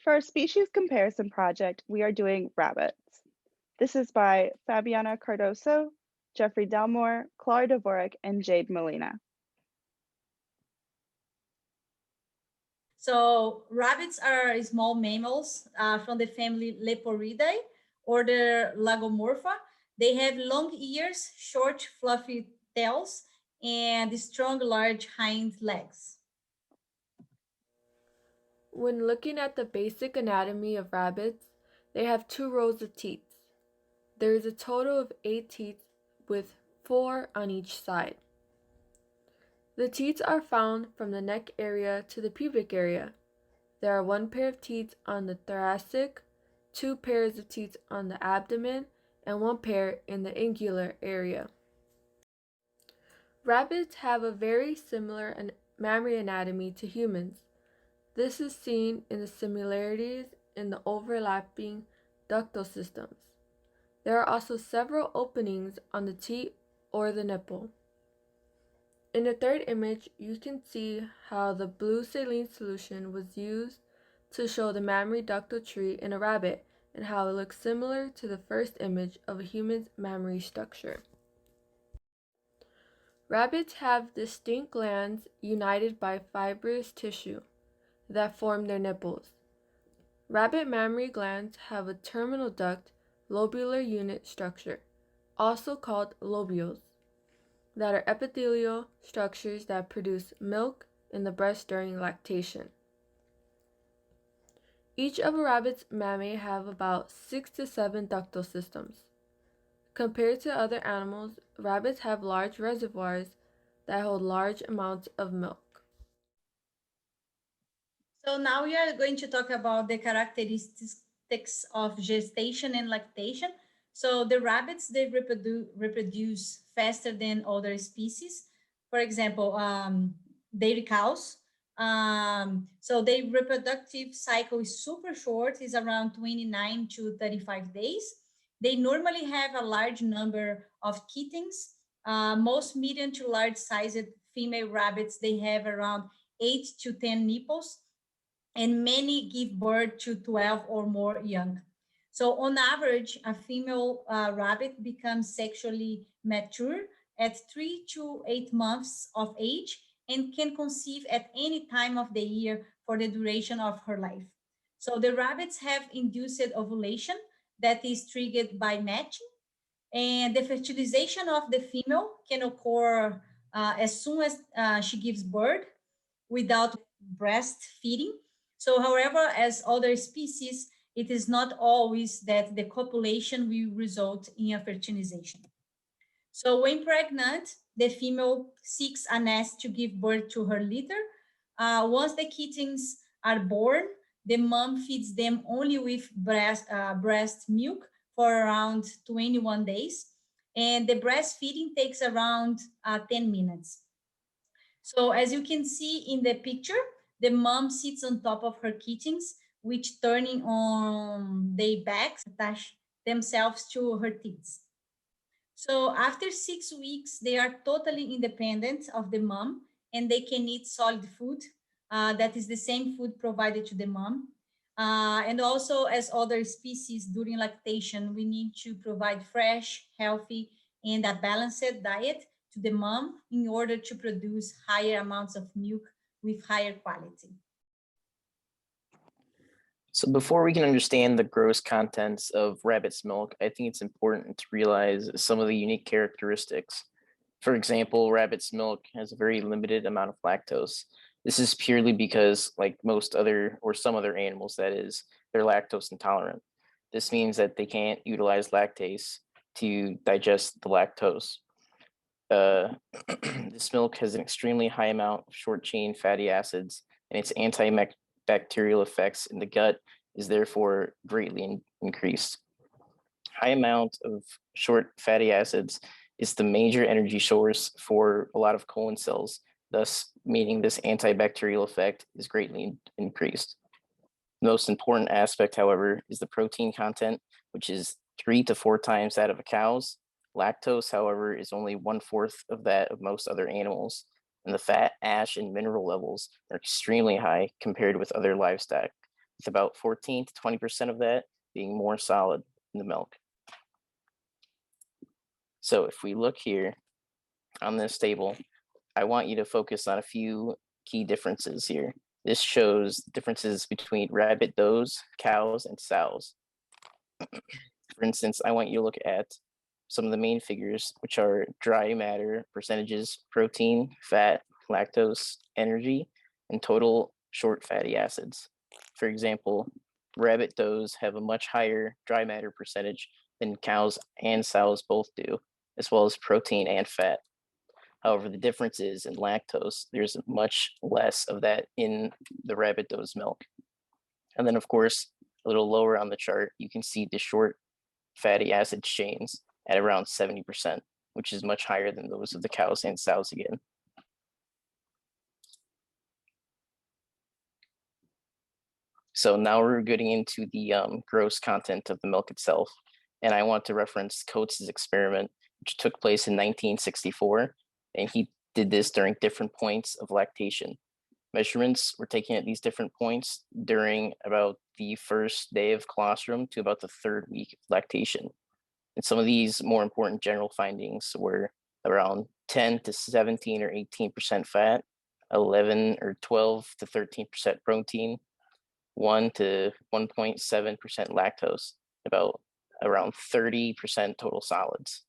For our species comparison project, we are doing rabbits. This is by Fabiana Cardoso, Jeffrey Delmore, Clara Dvorak, and Jade Molina. So rabbits are small mammals from the family Leporidae, order Lagomorpha. They have long ears, short, fluffy tails, and strong, large hind legs. When looking at the basic anatomy of rabbits, they have two rows of teeth. There is a total of 8 teeth with 4 on each side. The teeth are found from the neck area to the pubic area. There are 1 pair of teeth on the thoracic, 2 pairs of teeth on the abdomen, and 1 pair in the ingular area. Rabbits have a very similar mammary anatomy to humans. This is seen in the similarities in the overlapping ductal systems. There are also several openings on the teat or the nipple. In the third image, you can see how the blue saline solution was used to show the mammary ductal tree in a rabbit and how it looks similar to the first image of a human's mammary structure. Rabbits have distinct glands united by fibrous tissue that form their nipples. Rabbit mammary glands have a terminal duct lobular unit structure, also called lobules, that are epithelial structures that produce milk in the breast during lactation. Each of a rabbit's mammae have about 6 to 7 ductal systems. Compared to other animals, rabbits have large reservoirs that hold large amounts of milk. So now we are going to talk about the characteristics of gestation and lactation. So the rabbits, they reproduce faster than other species. For example, dairy cows. So their reproductive cycle is super short, is around 29 to 35 days. They normally have a large number of kittens. Most medium to large sized female rabbits, they have around 8 to 10 nipples, and many give birth to 12 or more young. So on average, a female rabbit becomes sexually mature at 3 to 8 months of age and can conceive at any time of the year for the duration of her life. So the rabbits have induced ovulation that is triggered by matching, and the fertilization of the female can occur as soon as she gives birth without breastfeeding. So, however, as other species, it is not always that the copulation will result in a fertilization. So, when pregnant, the female seeks a nest to give birth to her litter. Once the kittens are born, the mom feeds them only with breast milk for around 21 days. And the breastfeeding takes around 10 minutes. So as you can see in the picture, the mom sits on top of her kittens, which turning on their backs attach themselves to her teats. So after 6 weeks, they are totally independent of the mom and they can eat solid food. That is the same food provided to the mom. And also, as other species during lactation, we need to provide fresh, healthy, and a balanced diet to the mom in order to produce higher amounts of milk with higher quality. So before we can understand the gross contents of rabbit's milk, I think it's important to realize some of the unique characteristics. For example, rabbit's milk has a very limited amount of lactose. This is purely because, like most other or some other animals, that is, they're lactose intolerant. This means that they can't utilize lactase to digest the lactose. This milk has an extremely high amount of short chain fatty acids, and its antibacterial effects in the gut is therefore greatly increased. High amount of short fatty acids is the major energy source for a lot of colon cells, thus meaning this antibacterial effect is greatly increased. The most important aspect, however, is the protein content, which is 3 to 4 times that of a cow's. Lactose, however, is only 1/4 of that of most other animals, and the fat, ash, and mineral levels are extremely high compared with other livestock, with about 14 to 20% of that being more solid in the milk. So if we look here on this table, I want you to focus on a few key differences here. This shows differences between rabbit does, cows, and sows. For instance, I want you to look at some of the main figures, which are dry matter percentages, protein, fat, lactose, energy, and total short fatty acids. For example, rabbit does have a much higher dry matter percentage than cows and sows both do, as well as protein and fat. However, the difference is in lactose, there's much less of that in the rabbit does milk. And then, of course, a little lower on the chart, you can see the short fatty acid chains at around 70%, which is much higher than those of the cows and sows again. So now we're getting into the gross content of the milk itself. And I want to reference Coates' experiment, which took place in 1964. And he did this during different points of lactation. Measurements were taken at these different points during about the first day of colostrum to about the third week of lactation. And some of these more important general findings were around 10 to 17 or 18% fat, 11 or 12 to 13% protein, 1 to 1.7% lactose, about around 30% total solids.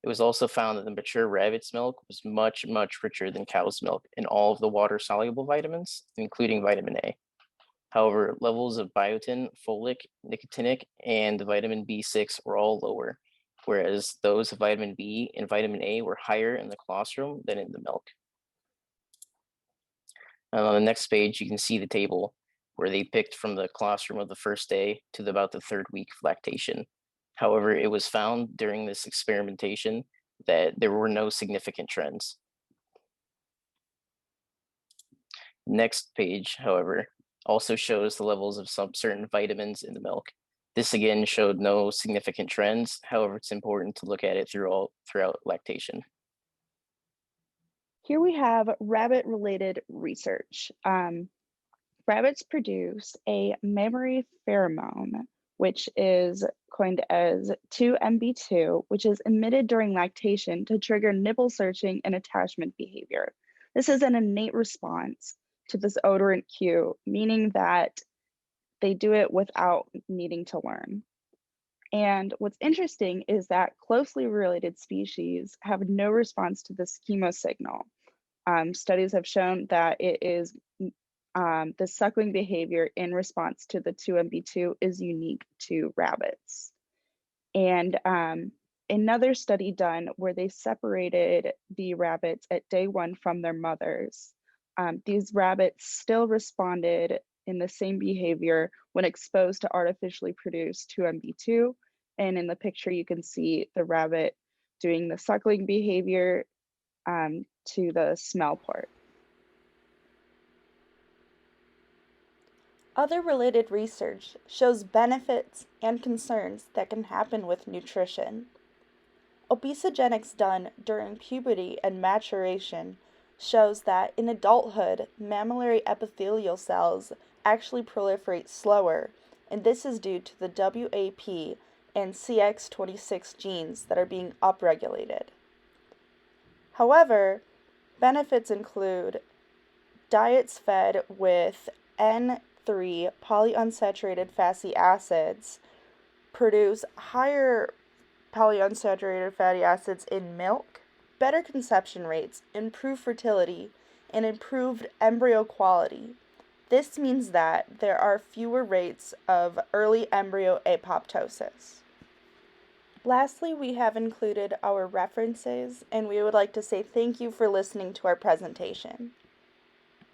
It was also found that the mature rabbit's milk was much, much richer than cow's milk in all of the water-soluble vitamins, including vitamin A. However, levels of biotin, folic, nicotinic, and vitamin B6 were all lower, whereas those of vitamin B and vitamin A were higher in the colostrum than in the milk. And on the next page, you can see the table where they picked from the colostrum of the first day to about the third week of lactation. However, it was found during this experimentation that there were no significant trends. Next page, however, also shows the levels of some certain vitamins in the milk. This again showed no significant trends. However, it's important to look at it throughout lactation. Here we have rabbit-related research. Rabbits produce a mammary pheromone, which is coined as 2-MB2, which is emitted during lactation to trigger nipple searching and attachment behavior. This is an innate response to this odorant cue, meaning that they do it without needing to learn. And what's interesting is that closely related species have no response to this chemo signal. Studies have shown that it is the suckling behavior in response to the 2-MB2 is unique to rabbits. And another study done where they separated the rabbits at day 1 from their mothers. These rabbits still responded in the same behavior when exposed to artificially produced 2-MB2. And in the picture, you can see the rabbit doing the suckling behavior to the smell part. Other related research shows benefits and concerns that can happen with nutrition. Obesogenics done during puberty and maturation shows that in adulthood, mammillary epithelial cells actually proliferate slower, and this is due to the WAP and CX26 genes that are being upregulated. However, benefits include diets fed with N3 polyunsaturated fatty acids produce higher polyunsaturated fatty acids in milk, better conception rates, improved fertility, and improved embryo quality. This means that there are fewer rates of early embryo apoptosis. Lastly, we have included our references, and we would like to say thank you for listening to our presentation.